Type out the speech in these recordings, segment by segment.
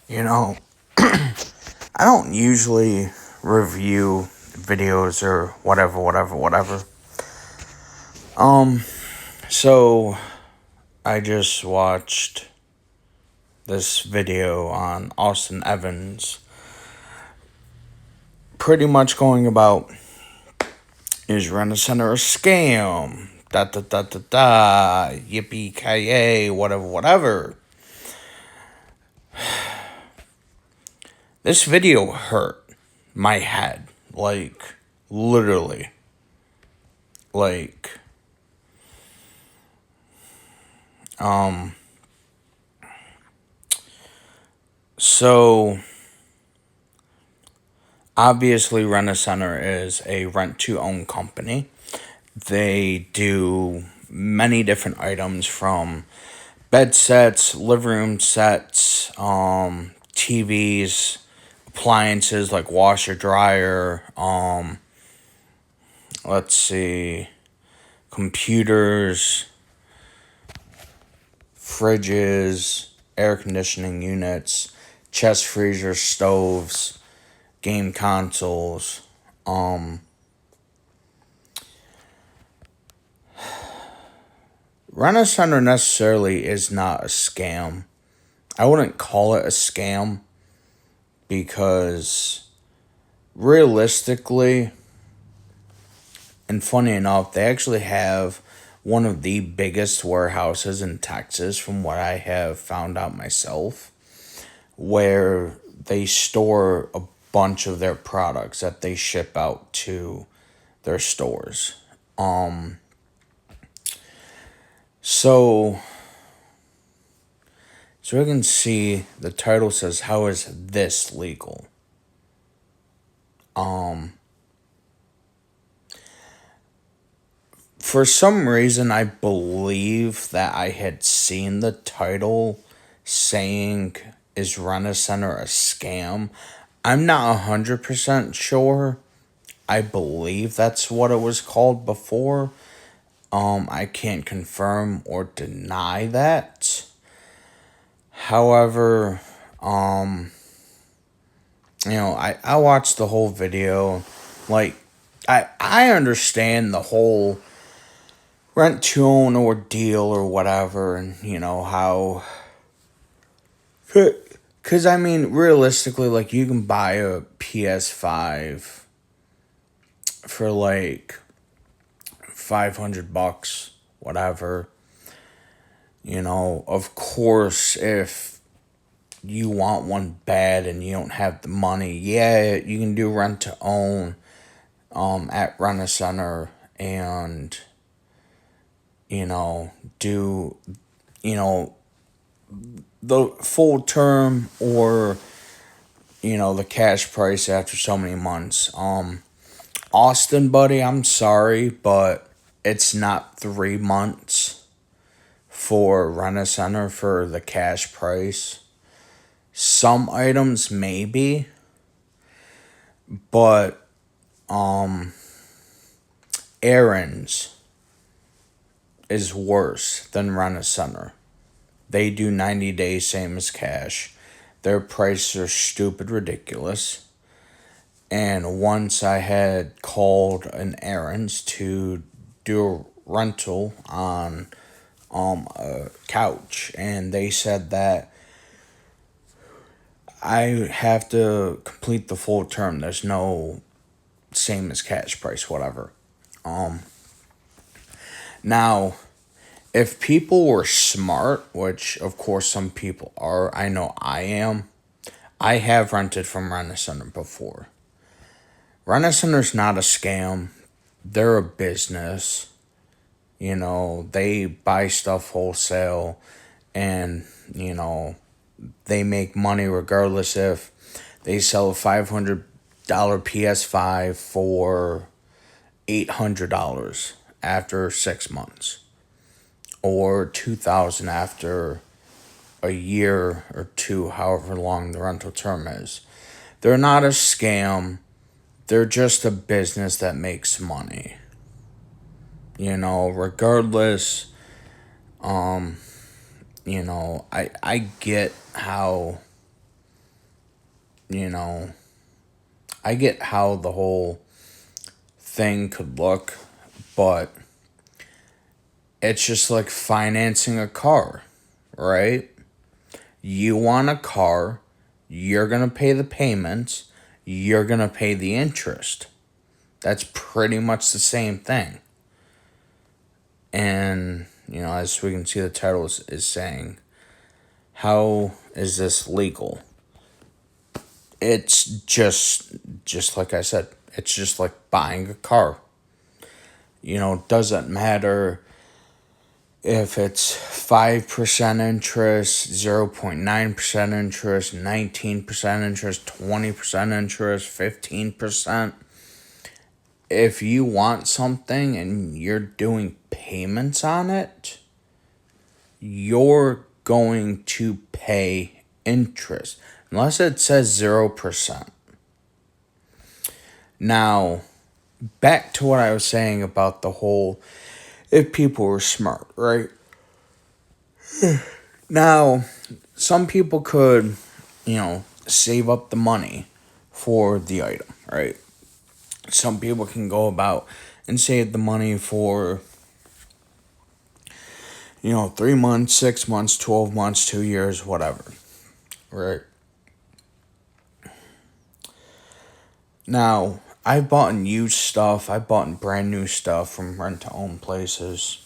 You know, I don't usually review videos or whatever. Um, so I just watched this video on Austin Evans, pretty much going about is Rent-A-Center a scam? Da da da da da, yippee ki yay, whatever. This video hurt my head, like literally, like um. So obviously, Rent-A-Center is a rent-to-own company. They do many different items from bed sets, living room sets, TVs, appliances like washer, dryer, let's see, computers, fridges, air conditioning units, chest freezers, stoves, game consoles. Um, Rent-A-Center necessarily is not a scam. I wouldn't call it a scam because realistically, and funny enough, they actually have one of the biggest warehouses in Texas, from what I have found out myself, where they store a bunch of their products that they ship out to their stores. Um, so So you can see the title says, "How is this legal?" Um, for some reason, I believe that I had seen the title saying, "Is Rent-A-Center a scam?" I'm not 100% sure. I believe that's what it was called before. I can't confirm or deny that. However, um, I watched the whole video. Like, I understand the whole rent to own ordeal or whatever, and how. Because, I mean, realistically, like, you can buy a PS5 for like $500, whatever. Of course, if you want one bad and you don't have the money, yeah, you can do rent to own at Rent-A-Center and do the full term or the cash price after so many months. Austin, buddy, I'm sorry, but it's not 3 months for Rent-A-Center for the cash price. Some items maybe, but errands is worse than Rent-A-Center. They do 90 days, same as cash. Their prices are stupid ridiculous. And once I had called an errands to do a rental on a couch, and they said that I have to complete the full term. There's no same as cash price, whatever. Um Now, if people were smart, which of course some people are, I know I am, I have rented from Rent-A-Center before. Rent-A-Center's not a scam. They're a business. They buy stuff wholesale and, they make money regardless if they sell a $500 PS5 for $800 after 6 months or 2,000 after a year or two, however long the rental term is. They're not a scam. They're just a business that makes money. Regardless, I get how you know, I get how the whole thing could look, but it's just like financing a car, right? You want a car, you're going to pay the payments, you're going to pay the interest. That's pretty much the same thing. And, as we can see, the title is saying, how is this legal? It's just like I said, it's just like buying a car. Doesn't matter if it's 5% interest, 0.9% interest, 19% interest, 20% interest, 15%. If you want something and you're doing payments on it, you're going to pay interest. Unless it says 0%. Now, back to what I was saying about the whole, if people were smart, right? Now, some people could, save up the money for the item, right? Some people can go about and save the money for, 3 months, 6 months, 12 months, 2 years, whatever, right? Now, I've bought used stuff. I've bought brand new stuff from rent-to-own places.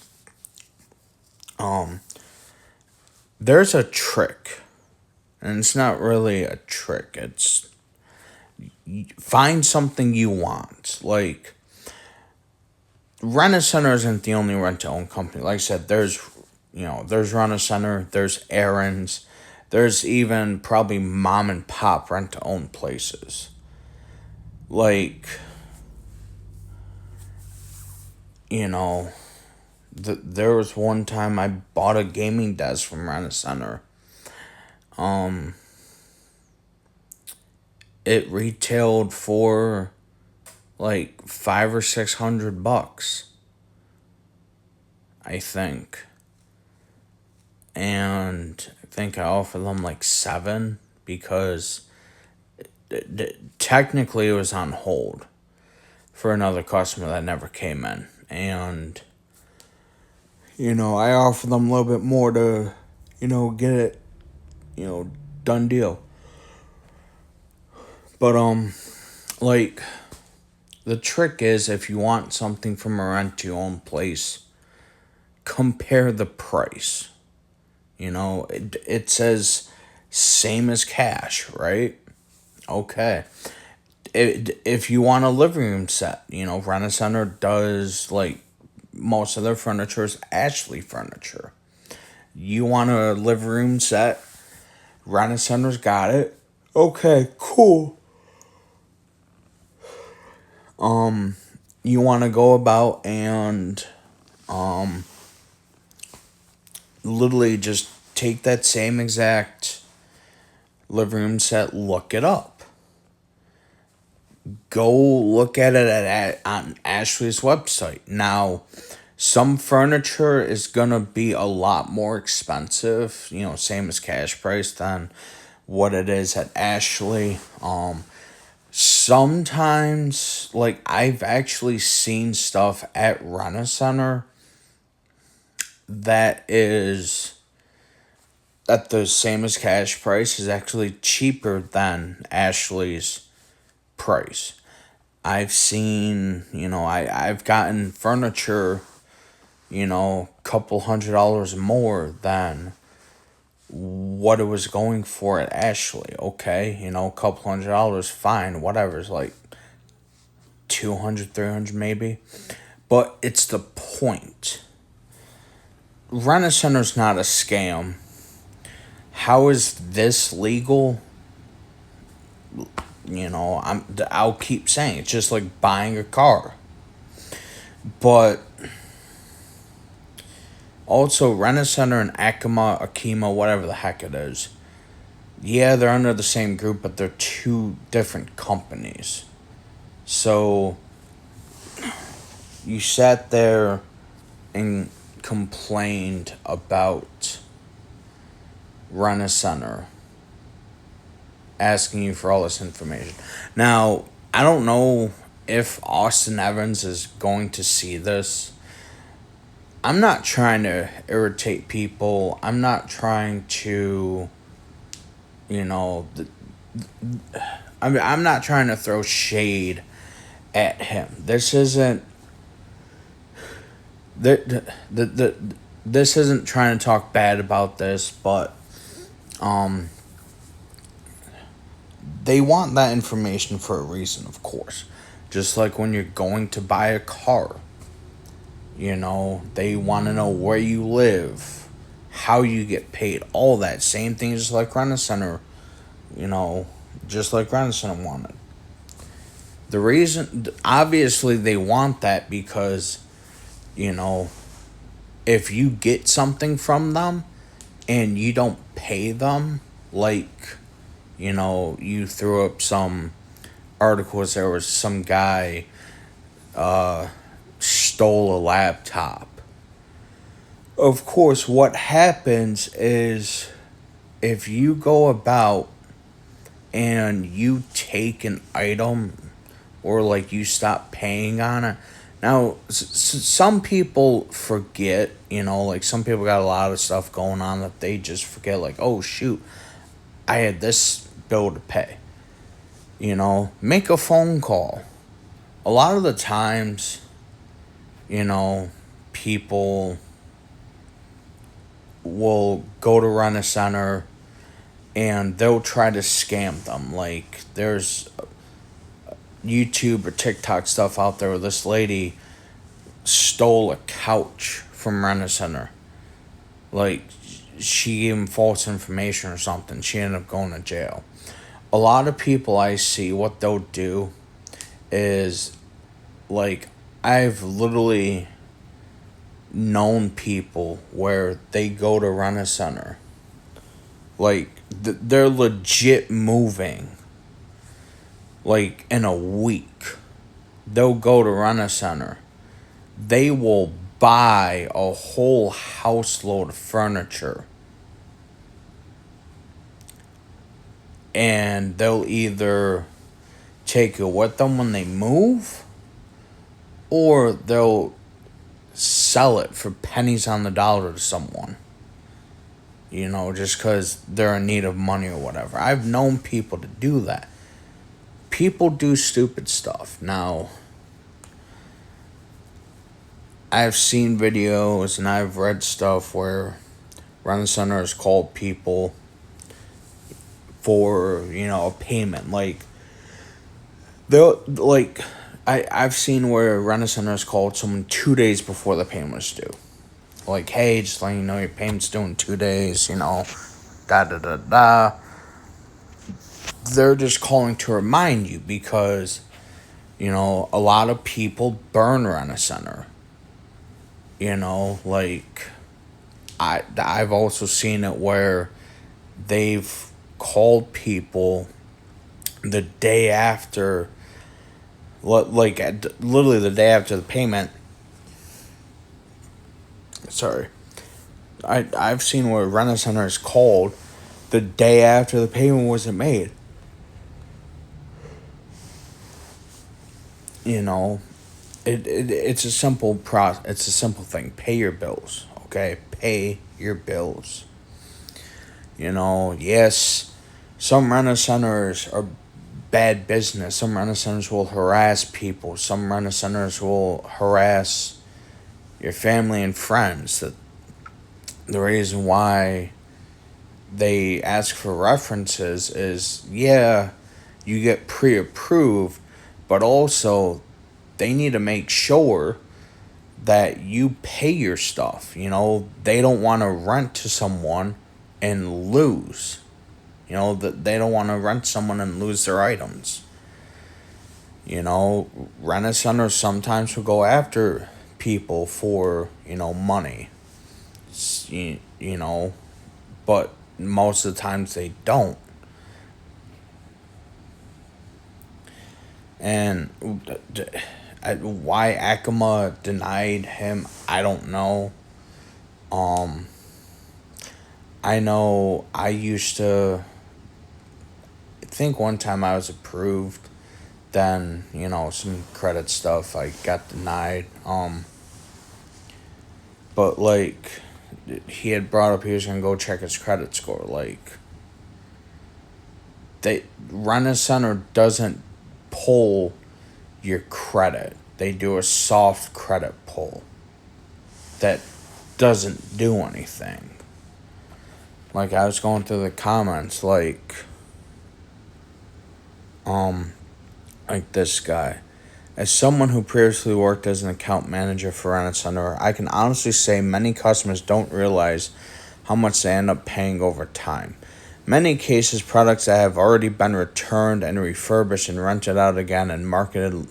There's a trick, and it's not really a trick. It's find something you want. Like, Rent-A-Center isn't the only rent-to-own company. Like I said, there's Rent-A-Center, there's Aaron's, there's even probably mom and pop rent-to-own places. Like, there was one time I bought a gaming desk from Rent-A-Center. It retailed for like $500 or $600, I think. And I think I offered them like $7 because technically it was on hold for another customer that never came in. And, I offered them a little bit more to, get it, done deal. But, like, the trick is if you want something from a rent-to-own place, compare the price. It says same as cash, right? Okay. If you want a living room set, Rent-A-Center does, like, most of their furniture is Ashley furniture. You want a living room set, Rent-A-Center's got it. Okay, cool. You want to go about and literally just take that same exact living room set, look it up. Go look at it on Ashley's website. Now, some furniture is gonna be a lot more expensive, same as cash price, than what it is at Ashley. Sometimes, like, I've actually seen stuff at Rent-A-Center that is at the same as cash price is actually cheaper than Ashley's price. I've seen, I've gotten furniture, couple $100 more than what it was going for at Ashley. Okay, couple $100, fine, whatever. It's like 200, 300 maybe. But it's the point. Rent-A-Center's not a scam. How is this legal? I'll keep saying it's just like buying a car. But also Rent-A-Center and Akima, whatever the heck it is. Yeah, they're under the same group, but they're two different companies. So you sat there and complained about Rent-A-Center asking you for all this information. Now, I don't know if Austin Evans is going to see this. I'm not trying to irritate people. I'm not trying to, you know, I'm not trying to throw shade at him. This isn't this isn't trying to talk bad about this, but um they want that information for a reason, of course. Just like when you're going to buy a car, they want to know where you live, how you get paid, all that. Same thing, just like Rent-A-Center, you know, just like Rent-A-Center wanted. The reason, obviously, they want that because, you know, if you get something from them and you don't pay them, like, you threw up some articles, there was some guy stole a laptop. Of course, what happens is if you go about and you take an item or like you stop paying on it. Now, some people forget, like some people got a lot of stuff going on that they just forget, like, oh shoot, I had this bill to pay. Make a phone call. A lot of the times, people will go to Rent-A-Center and they'll try to scam them. Like, there's YouTube or TikTok stuff out there where this lady stole a couch from Rent-A-Center. Like, she gave him false information or something. She ended up going to jail. A lot of people I see, what they'll do is, like, I've literally known people where they go to Rent-A-Center. Like, they're legit moving. Like, in a week. They'll go to Rent-A-Center. They will buy a whole house load of furniture. And they'll either take it with them when they move, or they'll sell it for pennies on the dollar to someone. Just because they're in need of money or whatever. I've known people to do that. People do stupid stuff. Now, I've seen videos and I've read stuff where Rent-A-Center has called people for, a payment. Like, I've seen where Rent-A-Center has called someone 2 days before the payment was due. Like, hey, just letting you know your payment's due in 2 days, da-da-da-da. They're just calling to remind you because, a lot of people burn Rent-A-Center. Like, I've also seen it where they've called people the day after, like, literally the day after the payment. Sorry. I've seen where Rent-A-Center is called the day after the payment wasn't made. It's a simple process. It's a simple thing. Pay your bills, okay? Pay your bills. Yes, some Rent-A-Centers are bad business. Some Rent-A-Centers will harass people. Some Rent-A-Centers will harass your family and friends. The reason why they ask for references is, yeah, you get pre-approved, but also they need to make sure that you pay your stuff. They don't want to rent to someone and lose. That they don't want to rent someone and lose their items. Rent-A-Center sometimes will go after people for, money. But most of the times they don't. And why Acoma denied him, I don't know. I know I used to think one time I was approved. Then, some credit stuff I got denied. But like, he had brought up he was gonna go check his credit score. Like, Rent-A-Center doesn't pull your credit. They do a soft credit pull that doesn't do anything. Like, I was going through the comments, like this guy. As someone who previously worked as an account manager for Rent-A-Center, I can honestly say many customers don't realize how much they end up paying over time. Many cases, products that have already been returned and refurbished and rented out again and marketed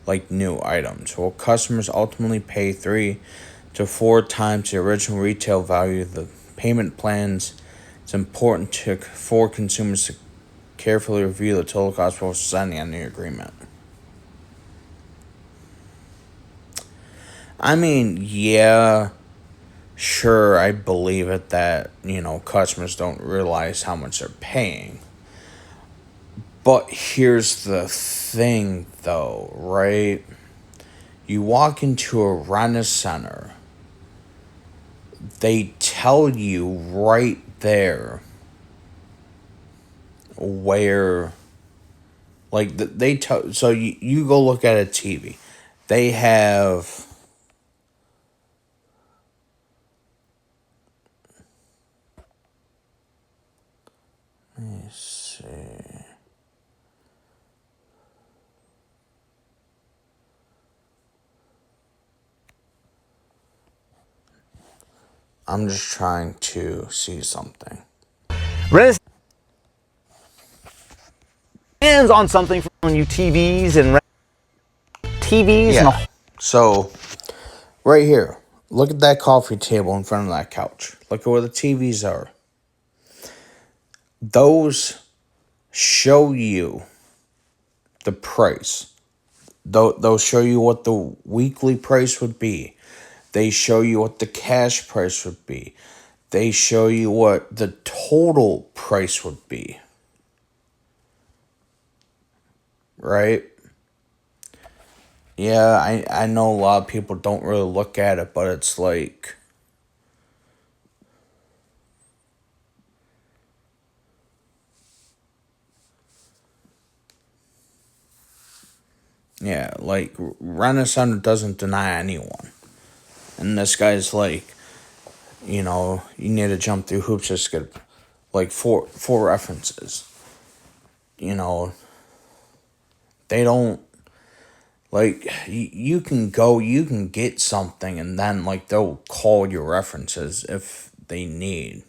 like new items, while customers ultimately pay 3 to 4 times the original retail value of the payment plans. It's important for consumers to carefully review the total cost before signing any agreement. I mean, yeah, sure, I believe it that, customers don't realize how much they're paying. But here's the thing, though, right? You walk into a Rent-A-Center, they tell you right there where, like, they tell, so you go look at a TV. They have, let me see. I'm just trying to see something. Rent hands on something from you TVs and TVs Yeah. So, right here, look at that coffee table in front of that couch. Look at where the TVs are. Those show you the price. They'll show you what the weekly price would be. They show you what the cash price would be. They show you what the total price would be. Right? Yeah, I know a lot of people don't really look at it, but it's like, yeah, like, Rent-A-Center doesn't deny anyone. And this guy's like, you need to jump through hoops just to get, like, four references. They don't, like, you can get something, and then, like, they'll call your references if they need,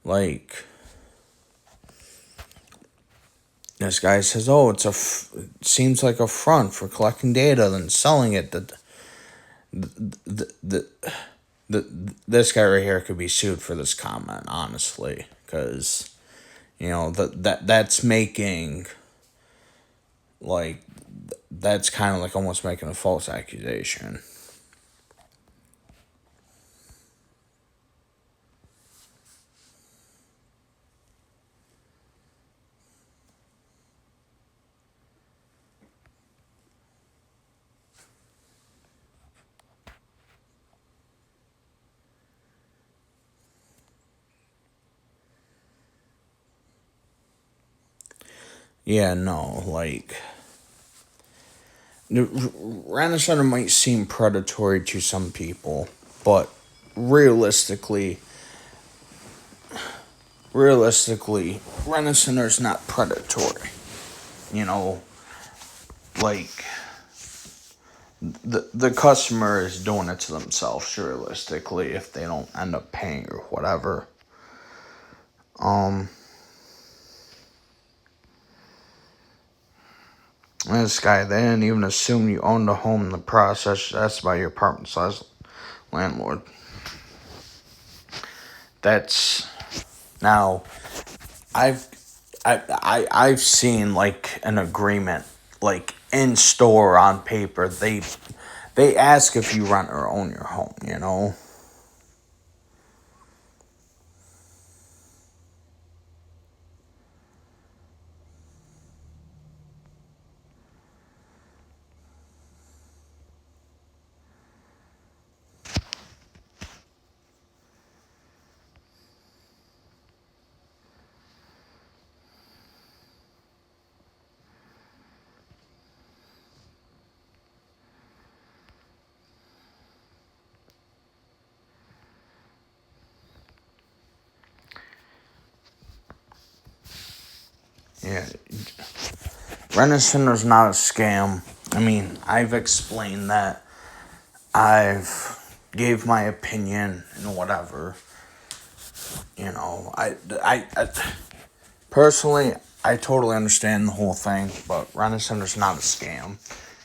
Like, this guy says, oh, it seems like a front for collecting data, then selling it. This guy right here could be sued for this comment, honestly, because, that's making, like, that's kind of like almost making a false accusation. Yeah, no, like, Rent-A-Center might seem predatory to some people, but realistically, Rent-A-Center is not predatory. Like, the customer is doing it to themselves, realistically, if they don't end up paying or whatever. This guy, they didn't even assume you owned a home in the process. That's by your apartment size landlord. That's now, I've seen, like, an agreement, like, in store on paper. They ask if you rent or own your home. Yeah. Rent-A-Center's not a scam. I mean, I've explained that. I've gave my opinion and whatever. You know, I personally, I totally understand the whole thing, but Rent-A-Center's not a scam.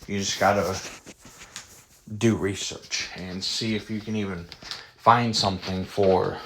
You just gotta do research and see if you can even find something for